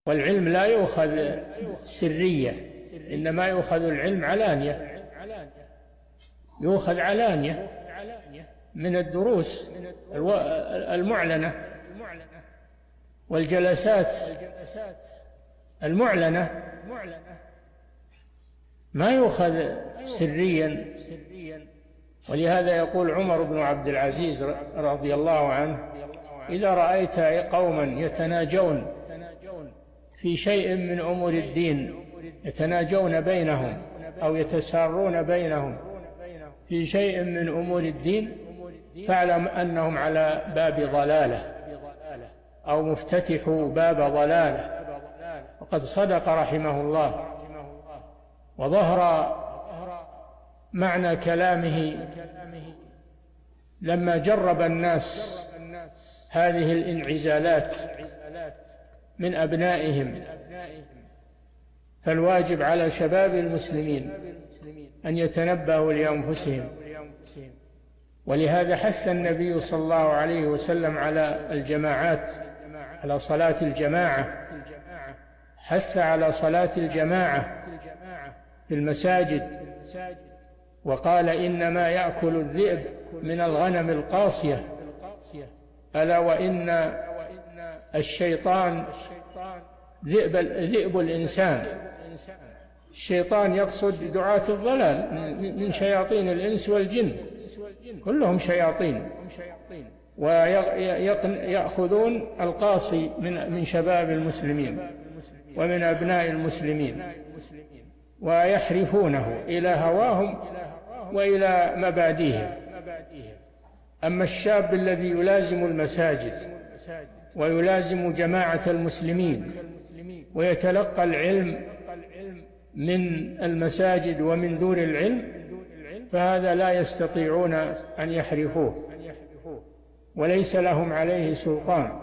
والعلم لا يؤخذ سرية، إنما يؤخذ العلم علانية، يؤخذ علانية من الدروس المعلنة والجلسات المعلنة، ما يؤخذ سريا. ولهذا يقول عمر بن عبد العزيز رضي الله عنه: إذا رأيت قوما يتناجون في شيء من أمور الدين، يتناجون بينهم أو يتسارون بينهم في شيء من أمور الدين، فاعلم أنهم على باب ضلالة أو مفتتحوا باب ضلالة. وقد صدق رحمه الله، وظهر معنى كلامه لما جرب الناس هذه الانعزالات من أبنائهم. فالواجب على شباب المسلمين أن يتنبهوا لأنفسهم، ولهذا حث النبي صلى الله عليه وسلم على الجماعات، على صلاة الجماعة، حث على صلاة الجماعة في المساجد، وقال: إنما يأكل الذئب من الغنم القاصية، ألا وإن الشيطان ذئب الإنسان. الشيطان يقصد دعاة الضلال من شياطين الإنس والجن، كلهم شياطين، ويأخذون القاصي من شباب المسلمين ومن أبناء المسلمين، ويحرفونه إلى هواهم وإلى مبادئهم. أما الشاب الذي يلازم المساجد ويلازم جماعة المسلمين ويتلقى العلم من المساجد ومن دور العلم، فهذا لا يستطيعون أن يحرفوه وليس لهم عليه سلطان.